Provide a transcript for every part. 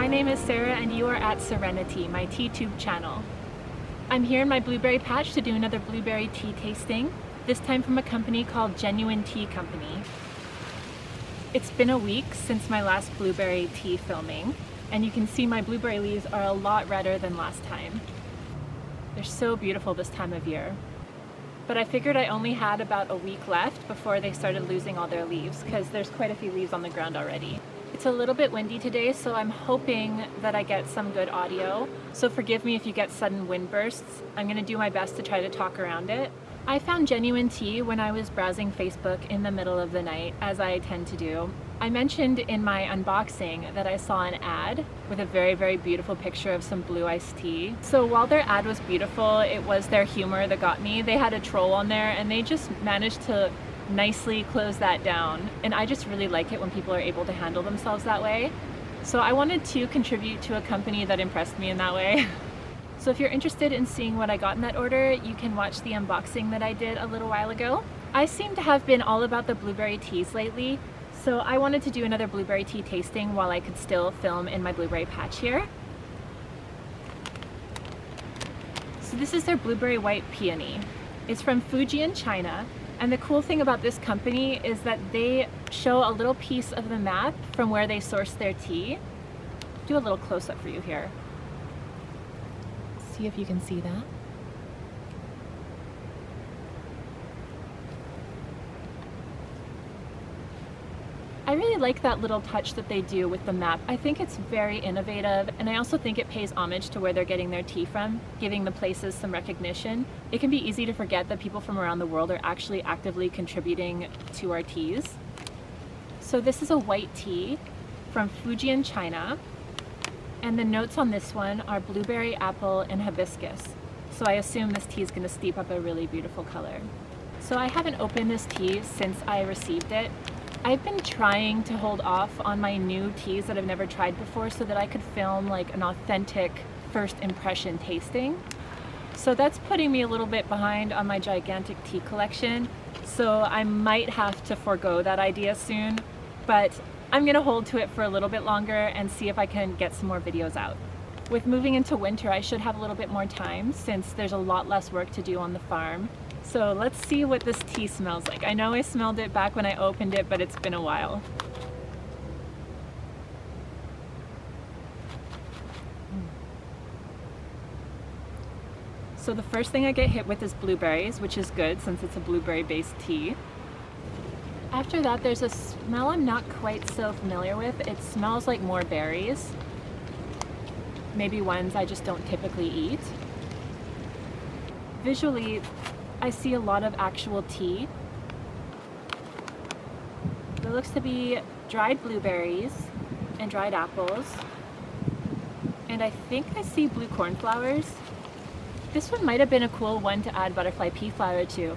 name is Sarah and you are at Serenity, my tea tube channel. I'm here in my blueberry patch to do another blueberry tea tasting, this time from a company called Genuine Tea Company. It's been a week since my last blueberry tea filming, and you can see my blueberry leaves are a lot redder than last time. They're so beautiful this time of year. But I figured I only had about a week left before they started losing all their leaves, because there's quite a few leaves on the ground already. It's a little bit windy today, so I'm hoping that I get some good audio. So forgive me if you get sudden wind bursts. I'm going to do my best to try to talk around it. I found Genuine Tea when I was browsing Facebook in the middle of the night, as I tend to do. I mentioned in my unboxing that I saw an ad with a very, very beautiful picture of some blue iced tea. So while their ad was beautiful, it was their humor that got me. They had a troll on there and they just managed to nicely close that down. And I just really like it when people are able to handle themselves that way. So I wanted to contribute to a company that impressed me in that way. So if you're interested in seeing what I got in that order, you can watch the unboxing that I did a little while ago. I seem to have been all about the blueberry teas lately, so I wanted to do another blueberry tea tasting while I could still film in my blueberry patch here. So this is their Blueberry White Peony. It's from Fuji in China, and the cool thing about this company is that they show a little piece of the map from where they source their tea. Do a little close-up for you here. See if you can see that. I really like that little touch that they do with the map. I think it's very innovative, and I also think it pays homage to where they're getting their tea from, giving the places some recognition. It can be easy to forget that people from around the world are actually actively contributing to our teas. So this is a white tea from Fuji in China. And the notes on this one are blueberry, apple, and hibiscus. So I assume this tea is going to steep up a really beautiful color. So I haven't opened this tea since I received it. I've been trying to hold off on my new teas that I've never tried before so that I could film like an authentic first impression tasting. So that's putting me a little bit behind on my gigantic tea collection. So I might have to forego that idea soon, but I'm gonna hold to it for a little bit longer and see if I can get some more videos out. With moving into winter, I should have a little bit more time since there's a lot less work to do on the farm. So let's see what this tea smells like. I know I smelled it back when I opened it, but it's been a while. So the first thing I get hit with is blueberries, which is good since it's a blueberry-based tea. After that, there's a smell I'm not quite so familiar with. It smells like more berries. Maybe ones I just don't typically eat. Visually, I see a lot of actual tea. There looks to be dried blueberries and dried apples. And I think I see blue cornflowers. This one might have been a cool one to add butterfly pea flower to.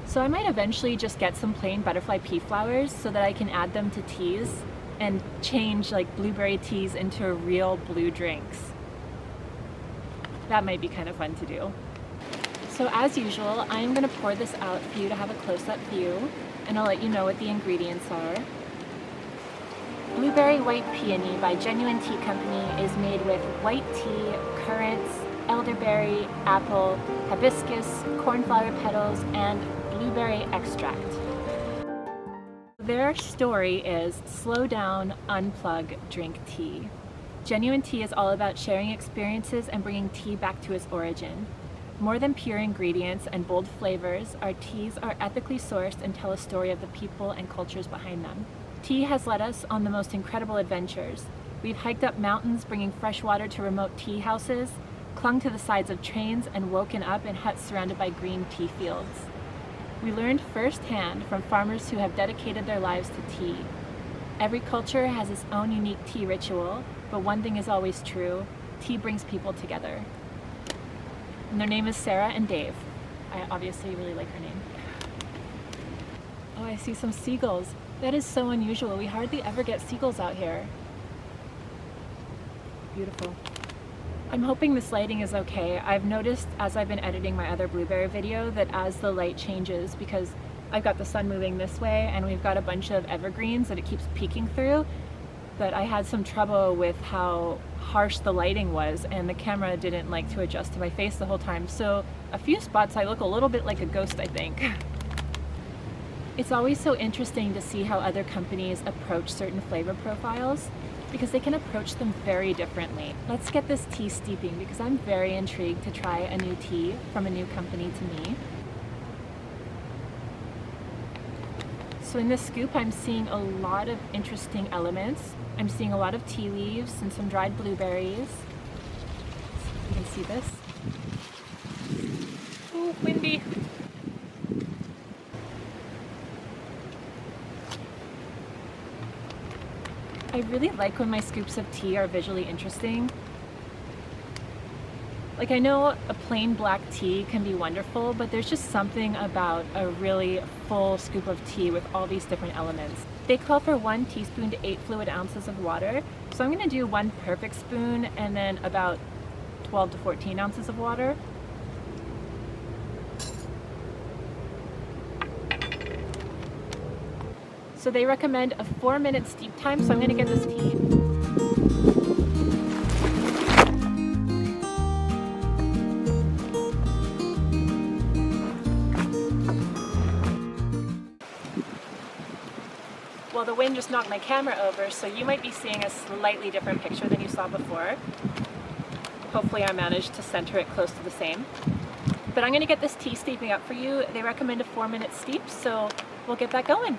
So I might eventually just get some plain butterfly pea flowers so that I can add them to teas and change like blueberry teas into real blue drinks. That might be kind of fun to do. So as usual, I'm going to pour this out for you to have a close-up view, and I'll let you know what the ingredients are. Blueberry White Peony by Genuine Tea Company is made with white tea, currants, elderberry, apple, hibiscus, cornflower petals, and blueberry extract. Their story is slow down, unplug, drink tea. Genuine Tea is all about sharing experiences and bringing tea back to its origin. More than pure ingredients and bold flavors, our teas are ethically sourced and tell a story of the people and cultures behind them. Tea has led us on the most incredible adventures. We've hiked up mountains bringing fresh water to remote tea houses, clung to the sides of trains, and woken up in huts surrounded by green tea fields. We learned firsthand from farmers who have dedicated their lives to tea. Every culture has its own unique tea ritual, but one thing is always true: tea brings people together. And their name is Sarah and Dave. I obviously really like her name. Oh, I see some seagulls. That is so unusual. We hardly ever get seagulls out here. Beautiful. I'm hoping this lighting is okay. I've noticed as I've been editing my other blueberry video that as the light changes, because I've got the sun moving this way and we've got a bunch of evergreens that it keeps peeking through, but I had some trouble with how harsh the lighting was, and the camera didn't like to adjust to my face the whole time. So a few spots I look a little bit like a ghost, I think. It's always so interesting to see how other companies approach certain flavor profiles, because they can approach them very differently. Let's get this tea steeping because I'm very intrigued to try a new tea from a new company to me. So in this scoop, I'm seeing a lot of interesting elements. I'm seeing a lot of tea leaves and some dried blueberries. You can see this. Ooh, windy. I really like when my scoops of tea are visually interesting. Like, I know a plain black tea can be wonderful, but there's just something about a really full scoop of tea with all these different elements. They call for 1 teaspoon to 8 fluid ounces of water, so I'm gonna do 1 perfect spoon and then about 12 to 14 ounces of water. So they recommend a 4-minute steep time, so I'm gonna get this tea. Well, the wind just knocked my camera over, so you might be seeing a slightly different picture than you saw before. Hopefully I managed to center it close to the same. But I'm gonna get this tea steeping up for you. They recommend a 4-minute steep, so we'll get that going.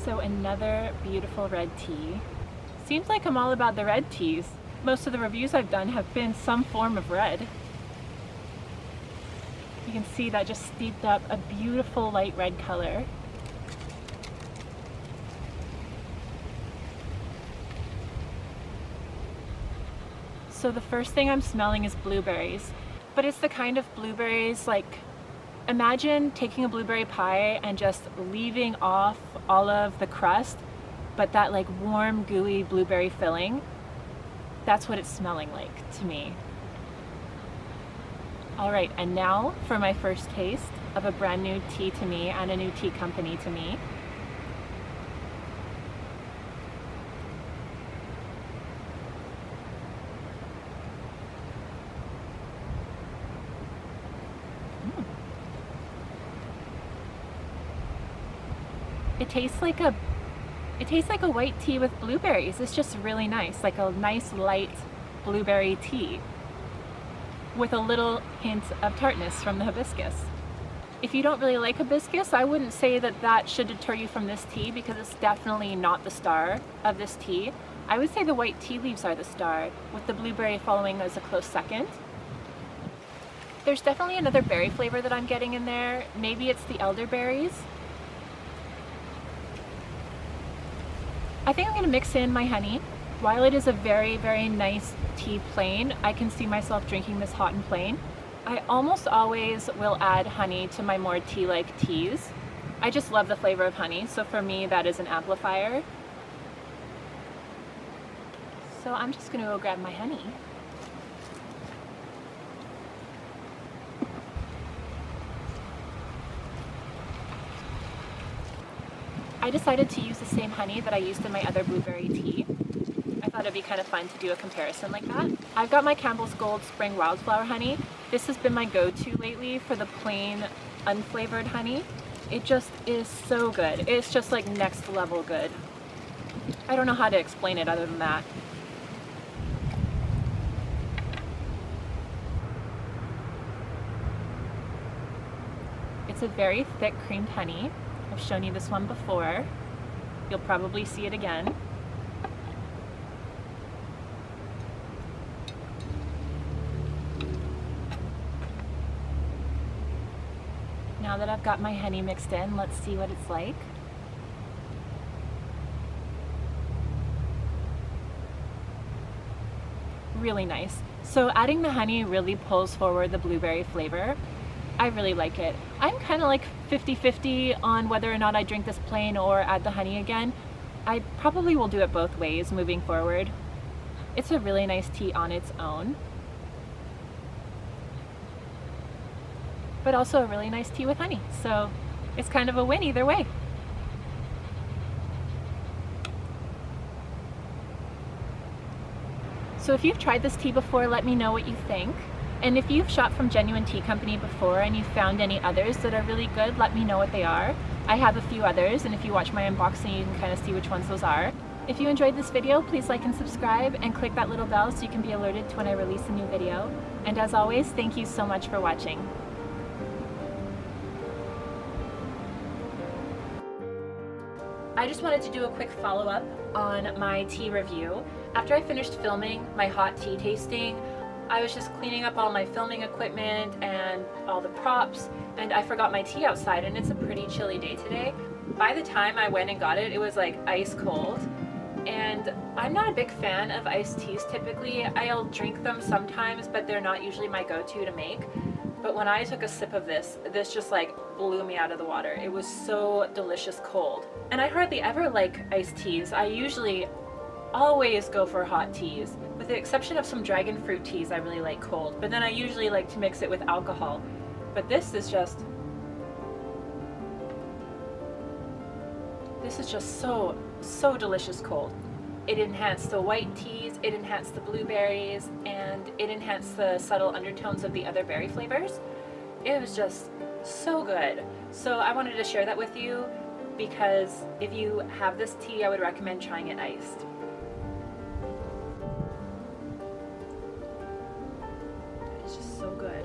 So another beautiful red tea. Seems like I'm all about the red teas. Most of the reviews I've done have been some form of red. You can see that just steeped up a beautiful light red color. So the first thing I'm smelling is blueberries, but it's the kind of blueberries like, imagine taking a blueberry pie and just leaving off all of the crust, but that like warm, gooey blueberry filling. That's what it's smelling like to me. All right, and now for my first taste of a brand new tea to me and a new tea company to me. It tastes like a white tea with blueberries. It's just really nice, like a nice light blueberry tea with a little hint of tartness from the hibiscus. If you don't really like hibiscus, I wouldn't say that that should deter you from this tea because it's definitely not the star of this tea. I would say the white tea leaves are the star, with the blueberry following as a close second. There's definitely another berry flavor that I'm getting in there. Maybe it's the elderberries. I think I'm going to mix in my honey. While it is a very, very nice tea plain, I can see myself drinking this hot and plain. I almost always will add honey to my more tea-like teas. I just love the flavor of honey, so for me that is an amplifier. So I'm just gonna go grab my honey. I decided to use the same honey that I used in my other blueberry tea. I thought it'd be kind of fun to do a comparison like that. I've got my Campbell's Gold Spring Wildflower honey. This has been my go-to lately for the plain, unflavored honey. It just is so good. It's just like next level good. I don't know how to explain it other than that. It's a very thick creamed honey. I've shown you this one before. You'll probably see it again. Now that I've got my honey mixed in, let's see what it's like. Really nice. So adding the honey really pulls forward the blueberry flavor. I really like it. I'm kind of like 50-50 on whether or not I drink this plain or add the honey again. I probably will do it both ways moving forward. It's a really nice tea on its own, but also a really nice tea with honey. So it's kind of a win either way. So if you've tried this tea before, let me know what you think. And if you've shopped from Genuine Tea Company before and you've found any others that are really good, let me know what they are. I have a few others, and if you watch my unboxing, you can kind of see which ones those are. If you enjoyed this video, please like and subscribe and click that little bell so you can be alerted to when I release a new video. And as always, thank you so much for watching. I just wanted to do a quick follow-up on my tea review. After I finished filming my hot tea tasting, I was just cleaning up all my filming equipment and all the props, and I forgot my tea outside, and it's a pretty chilly day today. By the time I went and got it, it was like ice cold, and I'm not a big fan of iced teas typically. I'll drink them sometimes, but they're not usually my go-to to make. But when I took a sip of this just like blew me out of the water. It was so delicious cold. And I hardly ever like iced teas. I usually always go for hot teas, with the exception of some dragon fruit teas I really like cold, but then I usually like to mix it with alcohol. But this is just so delicious cold. It enhanced the white teas, it enhanced the blueberries, and it enhanced the subtle undertones of the other berry flavors. It was just so good. So I wanted to share that with you because if you have this tea, I would recommend trying it iced. It's just so good.